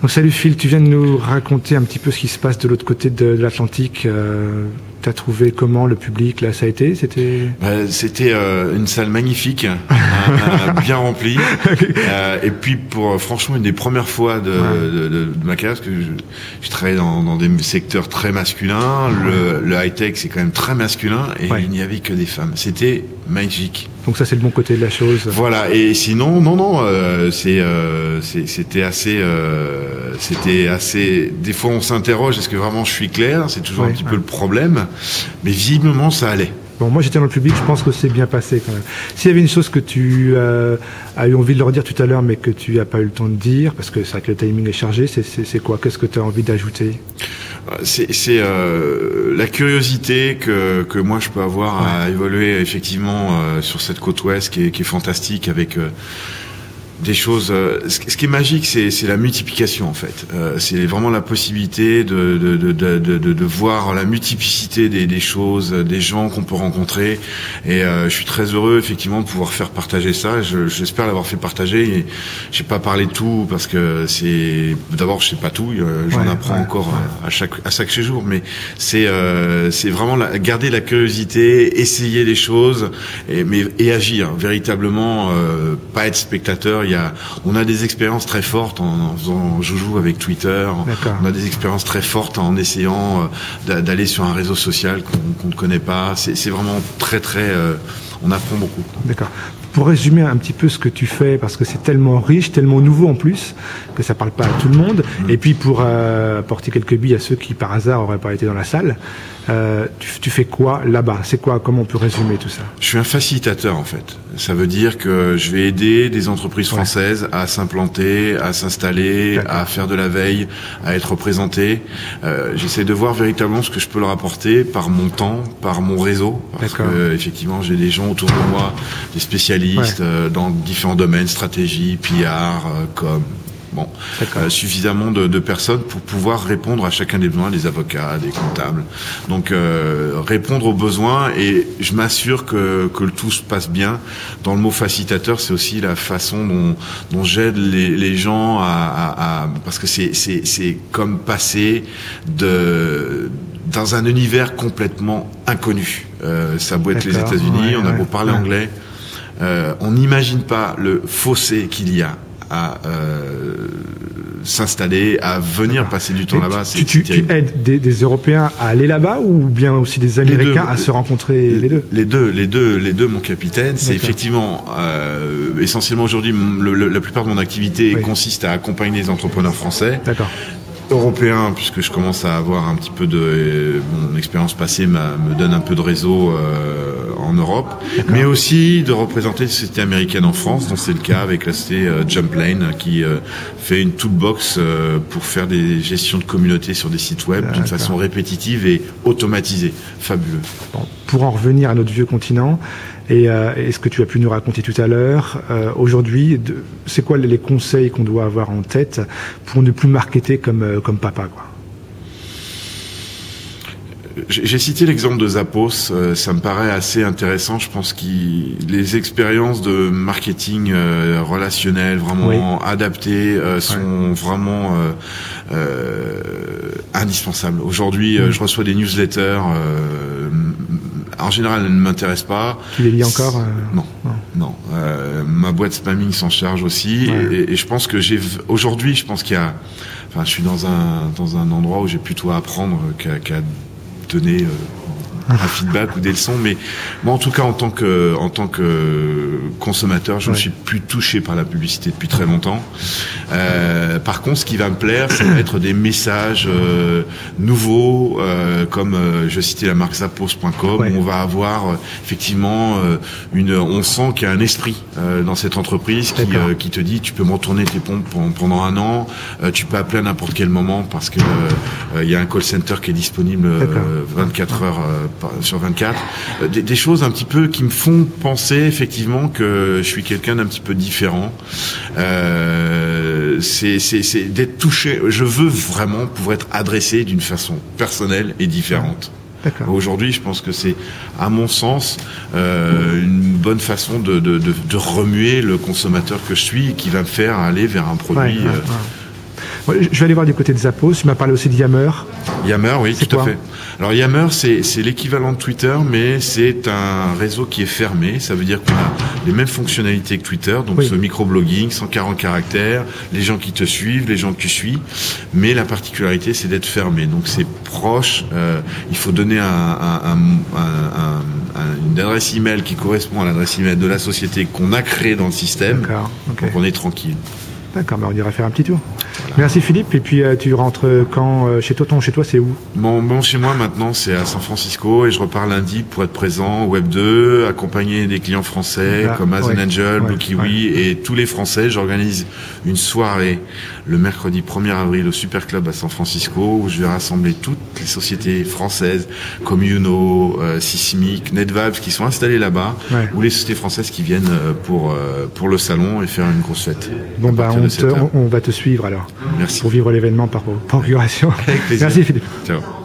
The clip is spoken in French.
Donc salut Phil, tu viens de nous raconter un petit peu ce qui se passe de l'autre côté de l'Atlantique. T'as trouvé comment le public là? Ça a été? C'était une salle magnifique, bien remplie. Et puis franchement une des premières fois de ma carrière, parce que je travaillais dans des secteurs très masculins. Le high tech c'est quand même très masculin et il n'y avait que des femmes. C'était magique. Donc ça c'est le bon côté de la chose. Voilà. Et sinon c'était assez. Des fois on s'interroge, est-ce que vraiment je suis clair? C'est toujours un petit peu le problème. Mais visiblement, ça allait. Bon, moi j'étais dans le public, je pense que c'est bien passé quand même. S'il y avait une chose que tu as eu envie de leur dire tout à l'heure, mais que tu n'as pas eu le temps de dire, parce que c'est vrai que le timing est chargé, c'est quoi? Qu'est-ce que tu as envie d'ajouter? C'est la curiosité que moi je peux avoir à évoluer effectivement sur cette côte ouest qui est fantastique avec... des choses. Ce qui est magique, c'est la multiplication en fait. C'est vraiment la possibilité de voir la multiplicité des choses, des gens qu'on peut rencontrer. Et je suis très heureux effectivement de pouvoir faire partager ça. J'espère l'avoir fait partager. Et j'ai pas parlé de tout parce que d'abord je sais pas tout. J'en apprends encore à chaque jour. Mais c'est vraiment garder la curiosité, essayer les choses et agir véritablement. Pas être spectateur. On a des expériences très fortes en faisant joujou avec Twitter. On a des expériences très fortes en essayant d'aller sur un réseau social qu'on ne connaît pas. C'est vraiment très très. On apprend beaucoup. D'accord. Pour résumer un petit peu ce que tu fais, parce que c'est tellement riche, tellement nouveau en plus, que ça parle pas à tout le monde. Et puis pour apporter quelques billes à ceux qui par hasard auraient pas été dans la salle, tu fais quoi là-bas? C'est quoi? Comment on peut résumer tout ça? Je suis un facilitateur en fait. Ça veut dire que je vais aider des entreprises françaises à s'implanter, à s'installer, à faire de la veille, à être représentées. J'essaie de voir véritablement ce que je peux leur apporter par mon temps, par mon réseau. Parce que effectivement, j'ai des gens autour de moi, des spécialistes dans différents domaines, stratégie, PR, com. Bon, suffisamment de personnes pour pouvoir répondre à chacun des besoins, des avocats, des comptables. Donc répondre aux besoins, et je m'assure que le tout se passe bien. Dans le mot facilitateur, c'est aussi la façon dont j'aide les gens parce que c'est comme passer dans un univers complètement inconnu. Ça a beau être les États-Unis, on a beau parler anglais, on n'imagine pas le fossé qu'il y a à s'installer, à venir passer du temps là-bas. Tu aides des Européens à aller là-bas ou bien aussi des Américains à se rencontrer? Les deux, mon capitaine. C'est effectivement essentiellement aujourd'hui la plupart de mon activité consiste à accompagner les entrepreneurs français. Européen, puisque je commence à avoir un petit peu mon expérience passée me donne un peu de réseau en Europe, mais aussi de représenter une société américaine en France, dont c'est le cas avec la société Jumplane qui fait une toolbox pour faire des gestions de communautés sur des sites web d'une façon répétitive et automatisée. Fabuleux. Bon, pour en revenir à notre vieux continent, et ce que tu as pu nous raconter tout à l'heure, aujourd'hui, c'est quoi les conseils qu'on doit avoir en tête pour ne plus marketer comme papa, quoi? J'ai cité l'exemple de Zappos, ça me paraît assez intéressant. Je pense que les expériences de marketing relationnel vraiment adaptées sont vraiment indispensables. Aujourd'hui, je reçois des newsletters. En général, elles ne m'intéressent pas. Tu les lis encore? Non. Ma boîte spamming s'en charge aussi. Et je pense que aujourd'hui, je pense qu'il y a... Enfin, je suis dans un endroit où j'ai plutôt à apprendre qu'à donner un feedback ou des leçons, mais moi en tout cas en tant que consommateur, je ne suis plus touché par la publicité depuis très longtemps. Par contre, ce qui va me plaire, ça va être des messages nouveaux, comme je citais la marque Zappos.com, où on va avoir effectivement on sent qu'il y a un esprit dans cette entreprise qui te dit tu peux me retourner tes pompes pendant 1 an, tu peux appeler à n'importe quel moment parce que il y a un call center qui est disponible 24 heures sur 24, des choses un petit peu qui me font penser effectivement que je suis quelqu'un d'un petit peu différent. C'est d'être touché. Je veux vraiment pouvoir être adressé d'une façon personnelle et différente. Aujourd'hui, je pense que c'est, à mon sens, une bonne façon de remuer le consommateur que je suis, qui va me faire aller vers un produit. Je vais aller voir du côté de Zappos. Tu m'as parlé aussi de Yammer. Yammer, oui, C'est tout à quoi? fait. Alors Yammer, c'est l'équivalent de Twitter, mais c'est un réseau qui est fermé. Ça veut dire qu'on a les mêmes fonctionnalités que Twitter, donc Oui. ce microblogging, 140 caractères, les gens qui te suivent, les gens que tu suis. Mais la particularité, c'est d'être fermé. Donc c'est proche. Il faut donner une adresse email qui correspond à l'adresse email de la société qu'on a créée dans le système. D'accord. Ok. Donc on est tranquille. D'accord, on ira faire un petit tour. Voilà. Merci Philippe. Et puis tu rentres quand chez toi? Chez toi, c'est où? Bon, chez moi maintenant, c'est à San Francisco et je repars lundi pour être présent Web 2, accompagner des clients français comme Amazon Angel, Blue Kiwi et tous les Français. J'organise une soirée le mercredi 1er avril au Super Club à San Francisco où je vais rassembler toutes les sociétés françaises comme Youno, Sismic, NetVibes qui sont installées là-bas ou les sociétés françaises qui viennent pour le salon et faire une grosse fête. Bon, on va te suivre alors. Merci. Pour vivre l'événement par procuration. Avec plaisir. Merci Philippe. Ciao.